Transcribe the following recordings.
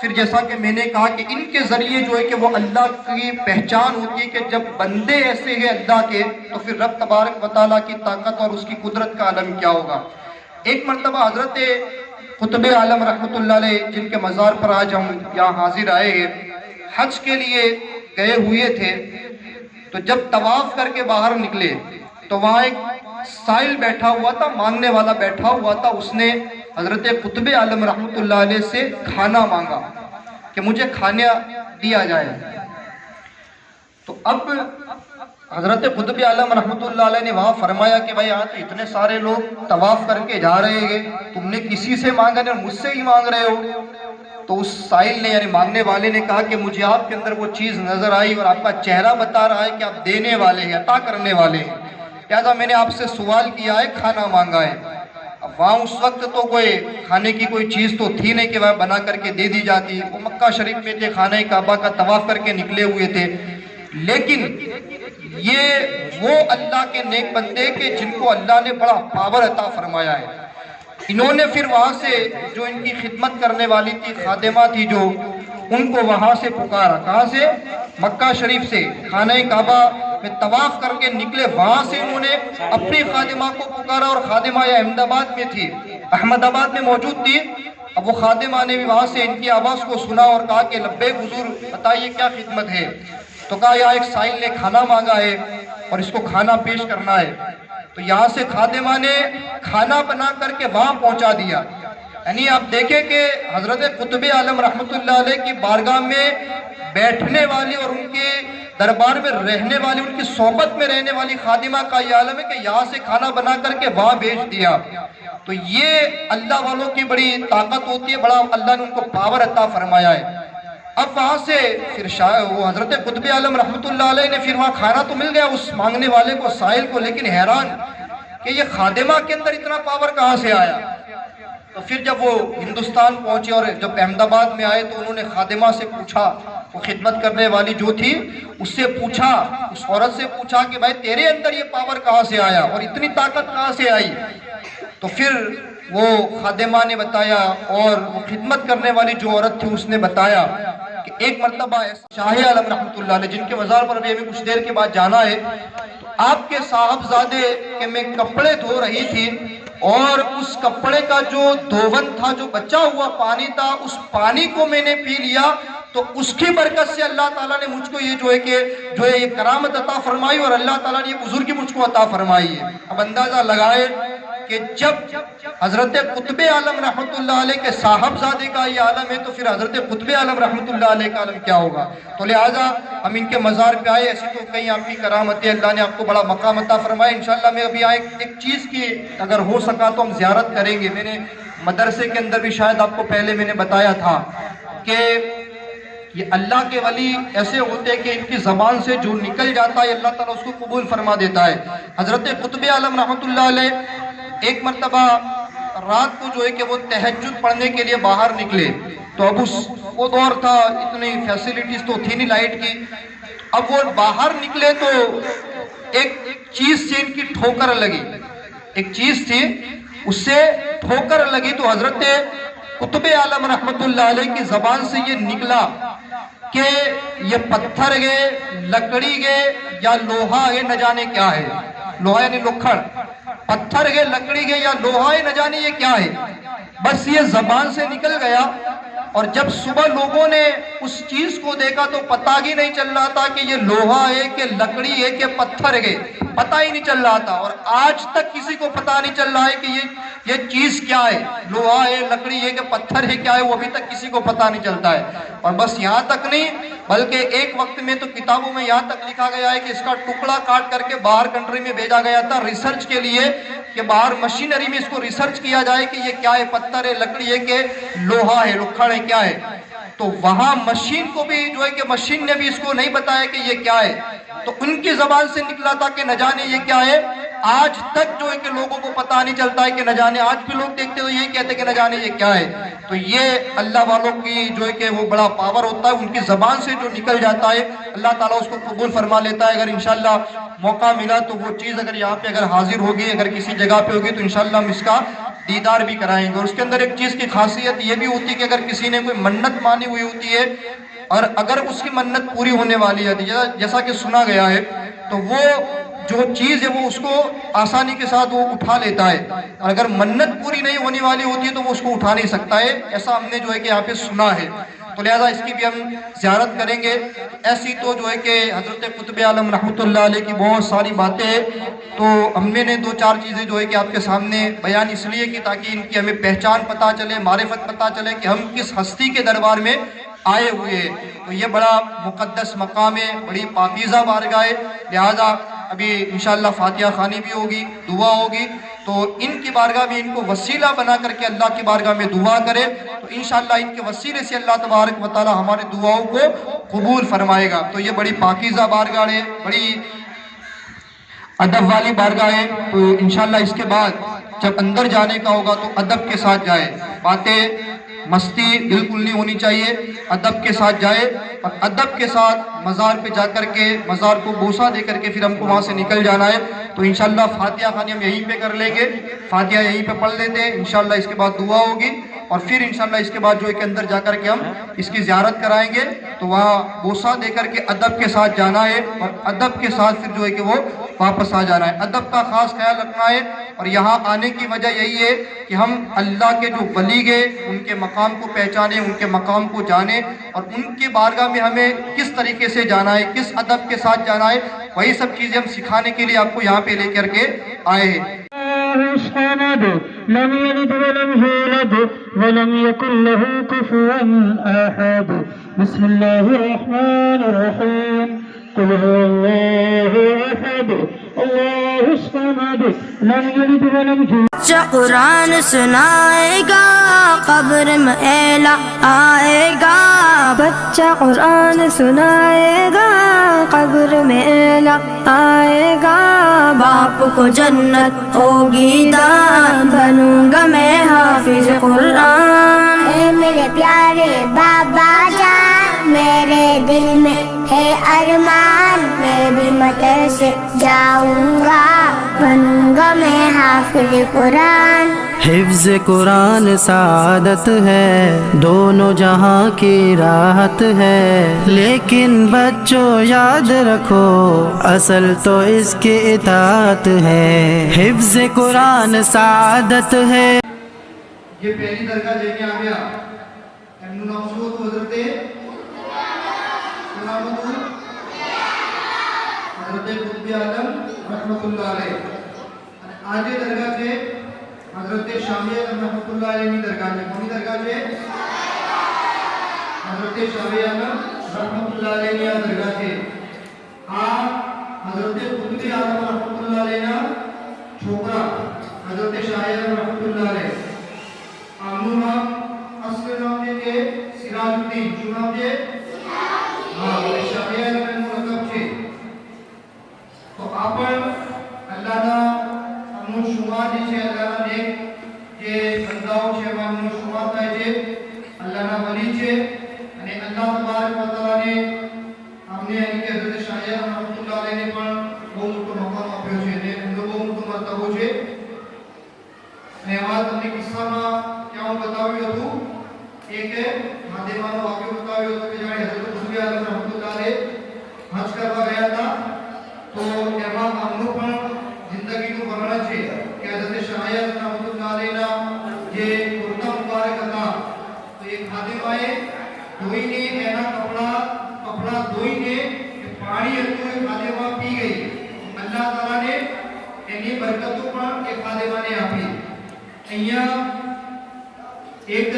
پھر جیسا کہ میں نے کہا کہ ان کے ذریعے جو ہے کہ وہ اللہ کی پہچان ہوتی ہے کہ جب بندے ایسے ہیں اللہ کے تو پھر رب تبارک و تعالیٰ کی طاقت اور اس کی قدرت کا عالم کیا ہوگا۔ ایک مرتبہ حضرت قطب عالم رحمۃ اللہ علیہ جن کے مزار پر آج ہم یہاں حاضر آئے ہیں، حج کے لیے گئے ہوئے تھے، تو جب طواف کر کے باہر نکلے تو وہاں ایک سائل بیٹھا ہوا تھا، مانگنے والا بیٹھا ہوا تھا، اس نے حضرت قطب عالم رحمۃ اللہ علیہ سے کھانا مانگا کہ مجھے کھانا دیا جائے۔ تو اب حضرت قطب عالم رحمۃ اللہ علیہ نے وہاں فرمایا کہ بھائی یہاں تو اتنے سارے لوگ طواف کر کے جا رہے ہیں، تم نے کسی سے مانگا نہیں اور مجھ سے ہی مانگ رہے ہو۔ تو اس سائل نے یعنی مانگنے والے نے کہا کہ مجھے آپ کے اندر وہ چیز نظر آئی اور آپ کا چہرہ بتا رہا ہے کہ آپ دینے والے ہیں، عطا کرنے والے ہیں، لہٰذا میں نے آپ سے سوال کیا ہے، کھانا مانگا ہے۔ اب وہاں اس وقت تو کوئی کھانے کی کوئی چیز تو تھی نہیں کہ وہاں بنا کر کے دے دی جاتی، وہ مکہ شریف میں تھے، خانہ کعبہ کا طواف کر کے نکلے ہوئے تھے، لیکن یہ وہ اللہ کے نیک بندے کہ جن کو اللہ نے بڑا پاور عطا فرمایا ہے۔ انہوں نے پھر وہاں سے جو ان کی خدمت کرنے والی تھی، خادمہ تھی جو، ان کو وہاں سے پکارا، کہاں سے؟ مکہ شریف سے، خانہ کعبہ میں طواف کر کے نکلے، وہاں سے انہوں نے اپنی خادمہ کو پکارا، اور خادمہ یہ احمد آباد میں تھی، احمد آباد میں موجود تھی۔ اب وہ خادمہ نے بھی وہاں سے ان کی آواز کو سنا اور کہا کہ لبیک حضور، بتائیے کیا خدمت ہے؟ تو کہا یہاں ایک سائل نے کھانا مانگا ہے اور اس کو کھانا پیش کرنا ہے۔ تو یہاں سے خادمہ نے کھانا بنا کر کے وہاں پہنچا دیا۔ یعنی آپ دیکھیں کہ حضرت قطب عالم رحمۃ اللہ علیہ کی بارگاہ میں بیٹھنے والی اور ان کے دربار میں رہنے والی، ان کی صحبت میں رہنے والی خادمہ کا یہ عالم ہے کہ یہاں سے کھانا بنا کر کے وہاں بھیج دیا۔ تو یہ اللہ والوں کی بڑی طاقت ہوتی ہے، بڑا اللہ نے ان کو پاور عطا فرمایا ہے۔ اب وہاں سے پھر وہ حضرت قطب عالم رحمۃ اللہ علیہ نے پھر وہاں کھانا تو مل گیا اس مانگنے والے کو، سائل کو، لیکن حیران کہ یہ خادمہ کے اندر اتنا پاور کہاں سے آیا؟ تو پھر جب وہ ہندوستان پہنچے اور جب احمد آباد میں آئے تو انہوں نے خادمہ سے پوچھا، وہ خدمت کرنے والی جو تھی اس سے پوچھا، اس عورت سے پوچھا کہ بھائی تیرے اندر یہ پاور کہاں سے آیا اور اتنی طاقت کہاں سے آئی؟ تو پھر وہ خادمہ نے بتایا اور وہ خدمت کرنے والی جو عورت تھی اس نے بتایا کہ ایک مرتبہ شاہ عالم رحمۃ اللہ علیہ جن کے مزار پر ابھی کچھ دیر کے بعد جانا ہے، تو آپ کے صاحبزادے کے میں کپڑے دھو رہی تھی اور اس کپڑے کا جو دھون تھا، جو بچا ہوا پانی تھا، اس پانی کو میں نے پی لیا، تو اس کی برکت سے اللہ تعالیٰ نے مجھ کو یہ جو ہے یہ کرامت عطا فرمائی اور اللہ تعالیٰ نے یہ بزرگی مجھ کو عطا فرمائی ہے۔ اب اندازہ لگائے کہ جب حضرت قطب عالم رحمۃ اللہ علیہ کے صاحبزادے کا یہ عالم ہے تو پھر حضرت قطب عالم رحمۃ اللہ علیہ کا عالم کیا ہوگا؟ تو لہٰذا ہم ان کے مزار پہ آئے، ایسی تو کہیں آپ کی کرامت ہے، اللہ نے آپ کو بڑا مقام عطا فرمایا۔ انشاءاللہ میں ابھی ایک چیز کی اگر ہو سکا تو ہم زیارت کریں گے۔ میں نے مدرسے کے اندر بھی شاید آپ کو پہلے میں نے بتایا تھا کہ یہ اللہ کے ولی ایسے ہوتے ہیں کہ ان کی زبان سے جو نکل جاتا ہے اللہ تعالیٰ اس کو قبول فرما دیتا ہے۔ حضرت قطب عالم رحمۃ اللہ علیہ ایک مرتبہ رات کو جو ہے کہ وہ تہجد پڑھنے کے لیے باہر نکلے، تو اب وہ دور تھا، اتنی فیسیلیٹیز تو تھی نہیں لائٹ کی۔ اب وہ باہر نکلے تو ایک چیز سے ان کی ٹھوکر لگی، ایک چیز تھی اس سے ٹھوکر لگی، تو حضرت قطب عالم رحمۃ اللہ علیہ کی زبان سے یہ نکلا کہ یہ پتھر گئے، لکڑی گئے یا لوہا ہے، نہ جانے کیا ہے۔ لوہا یعنی لکھڑ، پتھر گئے، لکڑی گئے یا لوہا ہے، نہ جانے یہ کیا ہے۔ بس یہ زبان سے نکل گیا، اور جب صبح لوگوں نے اس چیز کو دیکھا تو پتہ ہی نہیں چل رہا تھا کہ یہ لوہا ہے کہ لکڑی ہے کہ پتھر ہے، پتہ ہی نہیں چل رہا تھا۔ اور آج تک کسی کو پتہ نہیں چل رہا ہے کہ یہ چیز کیا ہے، لوہا ہے، لکڑی ہے کہ پتھر ہے، کیا ہے، وہ ابھی تک کسی کو پتہ نہیں چلتا ہے۔ اور بس یہاں تک نہیں بلکہ ایک وقت میں تو کتابوں میں یہاں تک لکھا گیا ہے کہ اس کا ٹکڑا کاٹ کر کے باہر کنٹری میں بھیجا گیا تھا ریسرچ کے لیے، کہ باہر مشینری میں اس کو ریسرچ کیا جائے کہ یہ کیا ہے، پتھر ہے، لکڑی ہے کہ لوہا ہے، لکھڑ ہے، کیا ہے۔ تو وہاں مشین کو بھی جو ہے کہ مشین نے بھی اس کو نہیں بتایا کہ یہ کیا ہے، تو ان کی زبان سے نکلا تھا کہ نہ جانے یہ کیا ہے۔ آج تک جو ہے کہ لوگوں کو پتہ نہیں چلتا ہے کہ نہ جانے، آج بھی لوگ دیکھتے تو یہی کہتے ہیں کہ نہ جانے یہ کیا ہے۔ تو یہ اللہ والوں کی جو ہے کہ وہ بڑا پاور ہوتا ہے، ان کی زبان سے جو نکل جاتا ہے اللہ تعالیٰ اس کو قبول فرما لیتا ہے۔ اگر انشاءاللہ موقع ملا تو وہ چیز اگر یہاں پہ اگر حاضر ہوگی، اگر کسی جگہ پہ ہوگی تو انشاءاللہ ہم اس کا دیدار بھی کرائیں گے. اور اس کے اندر ایک چیز کی خاصیت یہ بھی ہوتی ہے کہ اگر کسی نے کوئی منت مانی ہوئی ہوتی ہے اور اگر اس کی منت پوری ہونے والی ہے جیسا کہ سنا گیا ہے تو وہ جو چیز ہے وہ اس کو آسانی کے ساتھ وہ اٹھا لیتا ہے, اور اگر منت پوری نہیں ہونے والی ہوتی ہے تو وہ اس کو اٹھا نہیں سکتا ہے. ایسا ہم نے جو ہے کہ یہاں پہ سنا ہے, تو لہذا اس کی بھی ہم زیارت کریں گے. ایسی تو جو ہے کہ حضرت قطب عالم رحمۃ اللہ علیہ کی بہت ساری باتیں ہیں, تو ہم نے دو چار چیزیں جو ہے کہ آپ کے سامنے بیان اس لیے کی تاکہ ان کی ہمیں پہچان پتہ چلے, معرفت پتہ چلے کہ ہم کس ہستی کے دربار میں آئے ہوئے ہیں. تو یہ بڑا مقدس مقام ہے, بڑی پاکیزہ بارگاہ ہے. لہذا ابھی انشاءاللہ فاتحہ خوانی بھی ہوگی, دعا ہوگی, تو ان کی بارگاہ میں ان کو وسیلہ بنا کر کے اللہ کی بارگاہ میں دعا کرے تو انشاءاللہ ان کے وسیلے سے اللہ تبارک و تعالی ہمارے دعاؤں کو قبول فرمائے گا. تو یہ بڑی پاکیزہ بارگاہ ہے, بڑی ادب والی بارگاہ ہے. تو انشاءاللہ اس کے بعد جب اندر جانے کا ہوگا تو ادب کے ساتھ جائے, باتیں مستی بالکل نہیں ہونی چاہیے, ادب کے ساتھ جائے, اور ادب کے ساتھ مزار پہ جا کر کے مزار کو بوسہ دے کر کے پھر ہم کو وہاں سے نکل جانا ہے. تو انشاءاللہ فاتحہ خوانی ہم یہیں پہ کر لیں گے, فاتحہ یہیں پہ پڑھ لیتے ہیں. انشاءاللہ اس کے بعد دعا ہوگی اور پھر انشاءاللہ اس کے بعد جو ہے کہ اندر جا کر کے ہم اس کی زیارت کرائیں گے. تو وہاں بوسہ دے کر کے ادب کے ساتھ جانا ہے اور ادب کے ساتھ پھر جو ہے کہ وہ واپس آ جانا ہے. ادب کا خاص خیال رکھنا ہے, اور یہاں آنے کی وجہ یہی ہے کہ ہم اللہ کے جو ولی گئے ان کے مقام کو پہچانیں, ان کے مقام کو جانیں, اور ان کے بارگاہ میں ہمیں کس طریقے سے جانا ہے, کس ادب کے ساتھ جانا ہے, وہی سب چیزیں ہم سکھانے کے لیے آپ کو یہاں پہ لے کر کے آئے ہیں. الصمد لم يلد ولم يولد ولم يكن له كفوا أحد. بسم الله الرحمن الرحيم. قل هو الله أحد الله الصمد لم يلد ولم يولد. قرآن سنائے گا قبر میں اعلیٰ آئے گا, بچہ قرآن سنائے گا قبر میں اعلیٰ آئے گا. باپ کو جنت ہوگی دان, بنوں گا میں حافظ قرآن. اے میرے پیارے بابا جان, میرے دل میں ہے ارمان, میں بھی مدرسے جاؤں گا, بنوں گا میں حافظ قرآن. حفظ قرآن سعادت ہے, دونوں جہاں کی راحت ہے, لیکن بچوں یاد رکھو اصل تو اس کی اطاعت ہے. حفظ قرآن سعادت ہے. یہ پہلی درگاہ لے کے آ گیا حضرت قطب عالم رحمۃ اللہ علیہ. آج درگاہ سے حضرت شامی عالم رحمۃ اللہ علیہ کی درگاہ میں کونی درگاہ سے حضرت شامی عالم رحمۃ اللہ علیہ کی درگاہ سے حضرت قطب عالم رحمۃ اللہ علیہ نا چھوکرا حضرت شاہ عالم رحمۃ اللہ علیہ آمنو نام اصل نام کے سراج الدین چنام کے شاہ عالم مرکب سے. تو آپ اللہ نا امن شمار جیسے اللہ نا نیک જે બંદાઓ છે એમાં શુમાર થાય છે, અલ્લાહના વલી છે, અને અલ્લાહ તબારક વ તઆલાને અમને અને કે હઝરત શાહ રહમતુલ્લાહ અલૈહિને પણ બહુ મોટો મકામ આપ્યો છે અને એમનો બહુ મોટો મર્તબો છે. અને એમાં તમને કિસ્સામાં ક્યાં બતાવ્યું હતું, એક માધેમાનો વાક્ય બતાવ્યો હતો કે જાણે હઝરત કુતબ આલમ રહમતુલ્લાહ અલૈહ હજ કરવા ગયા હતા, તો એમાં આમનું પણ જિંદગીનું વર્ણન છે કે હઝરત શાહ રહમતુલ્લાહ અલૈહના જે કુર્તા મુબારક હતા તો એ ખાદેમાએ ધોઈને એના કપડા ધોઈને પાણી હતું એ ખાદેમા પી ગઈ. અલ્લાહ તાલાને એની બરકતો પણ એ ખાદેમાને આપી. અહીંયા એક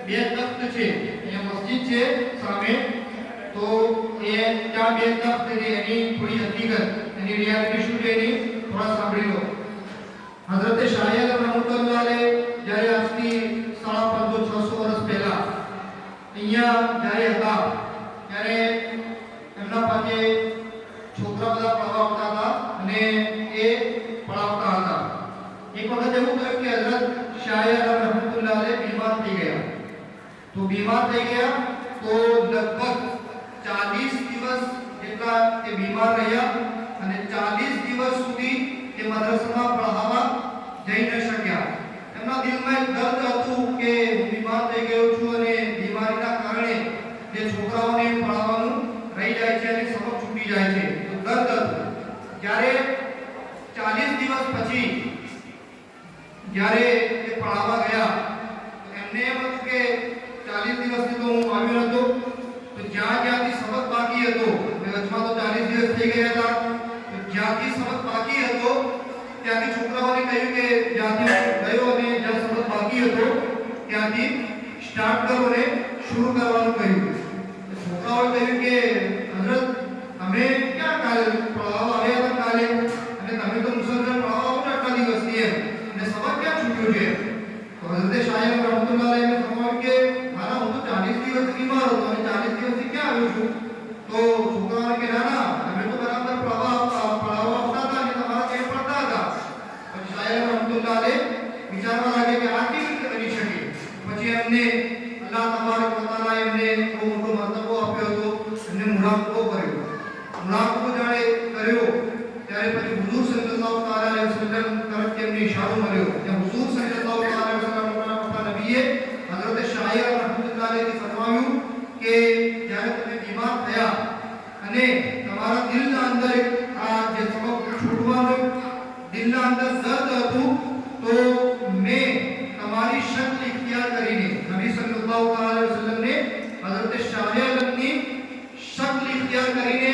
બે તખ્ત છે, અહીંયા મસ્જિદ છે સામે, તો એ ત્યાં બે તખ્ત છે, એની થોડી હકીકત એની રિયાલિટી શું છે એની થોડા સાંભળી લો. હઝરત શાહ આલમ રહમતુલ્લાહ અલૈહ જ્યારે આજથી 550-600 વર્ષ પહેલા અહીંયા જ્યારે હતા ત્યારે એમના પાસે છોકરા બધા પઢવા આવતા હતા અને એ પઢાવતા હતા. એક વખત એવું થયું કે હઝરત શાહ આલમ રહમતુલ્લાહ અલૈહ બીમાર થઈ ગયા. તો બીમાર થઈ ગયા તો લગભગ 40 દિવસ જેટલા એ બીમાર રહ્યા અને 40 દિવસ સુધી એ મદ્રસામાં પઢાવવા જઈ ન શક્યા. એમના દિલમાં એક દર્દ હતું કે હું બીમાર થઈ ગયો છું અને બીમારીના કારણે જે છોકરાઓને ભણાવવાનું રહી જાય છે અને સબક છૂટી જાય છે, તો દર્દ હતું. જ્યારે 40 દિવસ પછી જ્યારે એ ભણાવવા ગયા તો એમને એમ હતું કે 40 દિવસથી તો હું આવ્યો હતો, તો જ્યાંથી સબક બાકી હતો, વચમાં તો 40 દિવસ થઈ ગયા હતા, તો જ્યાંથી સબક બાકી હતો ત્યાંથી છોકરાઓને કહ્યું કે જ્યાંથી ગયો અને જ્યાં સબક બાકી હતો ત્યાંથી સ્ટાર્ટ કરો અને શરૂ કરવાનું કહ્યું. છોકરાઓએ કહ્યું કે હઝરત અમે ક્યાં કાલે ભણાવવા આવ્યા હતા કાલે, અને તમે તો મુસલમાન ભણાવવા આવો ને આટલા દિવસથી એમ, અને સબક ક્યાં છૂટ્યું છે? તો હઝરત શાયર રહમતુલ્લાહ અલૈહ ફરમાવ્યું કે મારા હું તો 40 દિવસ બીમાર હતો અને 40 દિવસથી ક્યાં આવ્યો છું? તો છોકરાઓને કે ના ના તમે તો બરાબર ભણાવવા આવતા હતા અને તમારા કેમ પડતા હતા. પછી શાયર રહમતુલ્લાહ અલૈહ વિચારવા લાગે કે આ કેવી રીતે બની શકે. પછી એમને અલ્લાહ તબારક વ તઆલા એમને બહુ મોટો મર્તબો આપ્યો હતો, એમને મુરાકબો કર્યો. મુરાકબો જાણે કર્યો ત્યારે પછી હુઝુર સલ્લલ્લાહુ તઆલા અલૈહિ વસલ્લમ તરફથી એમને ઇશારો મળ્યો કે હુઝુર સલ્લલ્લાહુ તઆલા અલૈહિ વસલ્લમ આપણા નબીએ હઝરત શાયર રહમતુલ્લાહ અલૈહ ફરમાવ્યું કે જ્યારે તમે બીમાર થયા અને તમારા દિલના અંદર આ જે સબક છૂટવાનું દિલના અંદર દર્દ હતું, તો મેં તમારી શક્લ ઇખ્તિયાર કરીને નબી સલ્લલ્લાહુ અલૈહિ વસલ્લમ ને હઝરત શાયરની શક્લ ઇખ્તિયાર કરીને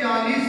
40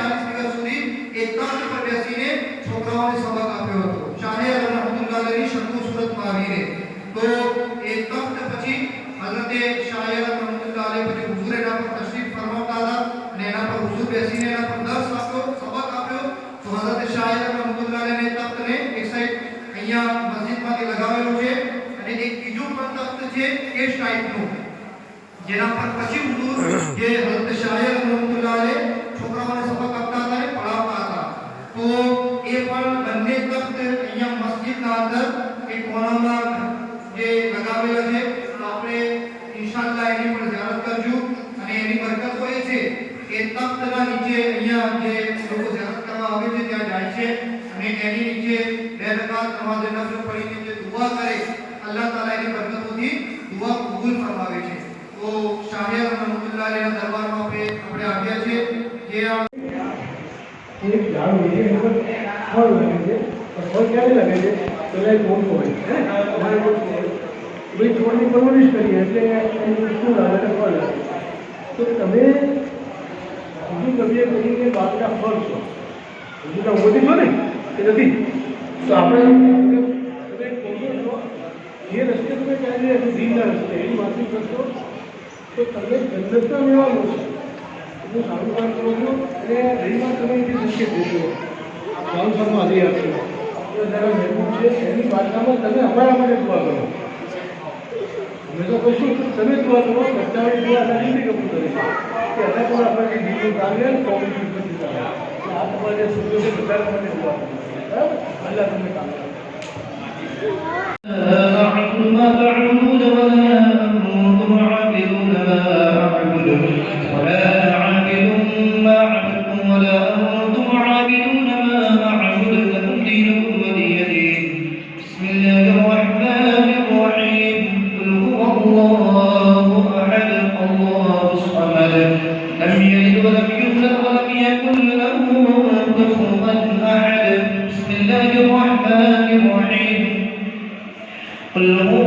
40 દિવસ સુધી એક તખ્ત પર બેસીને છોકરાઓને સબક આપ્યો હતો. શાયર રહમતુલ્લાહ અલૈહની શક્લ સુરતમાં આવીને તો એક તખ્ત પછી હઝરત શાયર રહમતુલ્લાહ અલૈહ પછી હુજૂર એના પર તશરીફ ફરમાવતા હતા અને એના પર હુજૂર બેસીને એના પર દર્સ આપ્યો, સબક આપ્યો. તો હઝરત શાયર રહમતુલ્લાહ અલૈહને તખ્તને એક સાઈડ અહીંયા મસ્જિદમાંથી લગાવેલો છે અને એક બીજું પણ તખ્ત છે એ ટાઈપનું જેના પર પછી હુજૂર જે હઝરત શાયર રહમતુલ્લાહ અલૈહ છોકરાઓને સબક આપતા હતા અને પઢાવતા હતા. તો એ પણ બંને તખ્ત અહીંયા મસ્જિદના અંદર એક કોણામાં જે લગાવેલા છે. તો આપણે ઇન્શાઅલ્લાહ એની પણ ઝિયારત કરજો અને એની બરકત હોય છે એ તખ્તના નીચે અહીંયા જે લોકો ઝિયારત કરવા આવે છે ત્યાં જાય છે અને એની નીચે 2 રકાત નમાઝ નફલ પઢીને જે દુઆ કરે અલ્લાહ તાલા એની બરકતોથી દુઆ કબૂલ ફરમાવે છે. તો શાયર રહમતુલ્લાહ અલૈહના દરબારમાં આપણે આવ્યા છે. જે એક ઝાડ હોય છે એના પર ફળ લાગે છે, ફળ ક્યારે લાગે છે? પેલા મોટો હોય ભાઈ છોડની પરવરિશ કરીએ એટલે એનું શું લાગે છે? ફળ લાગે. તો તમે હજુ કબીએ કહ્યું કે બાપના ફળ છો, હજુ તો મોટી છો ને એ નથી. તો આપણે જે રસ્તે તમે ચાલી રહ્યા છો દીનના રસ્તે એની વાતચીત કરશો તો તમે જન્નતના મેળવાનો છો. હું સારું કામ કરું છું અને રહીમાં તમે જે સંકેત દેશો સારું સારું આવી આપશો આપણે જરા મહેબૂબ છે એની બાદશામાં તમે અમારા માટે દુઆ કરો. અમે તો કહીશું તમે દુઆ કરો, બચ્ચાઓની દુઆ સારી રીતે કબૂલ કરે છે કે અત્યારે પણ આપણે દીકરું ચાલે કોમ્યુનિટી નથી ચાલે. આ તમારે જે સૂર્યો છે બધા માટે દુઆ કરો. બરાબર? અલ્લાહ તમને કામ કરે. أعبد ما تعبدون ولا أنتم عابدون ما أعبد ولا أنا عابد ما عبدتم ولا أنتم عابدون ما أعبد لكم دينكم ولي دين. بسم الله الرحمن الرحيم. قل هو الله أحد الله الصمد لم يلد ولم يولد ولم يكن له كفوا أحد. بسم الله الرحمن الرحيم. قل هو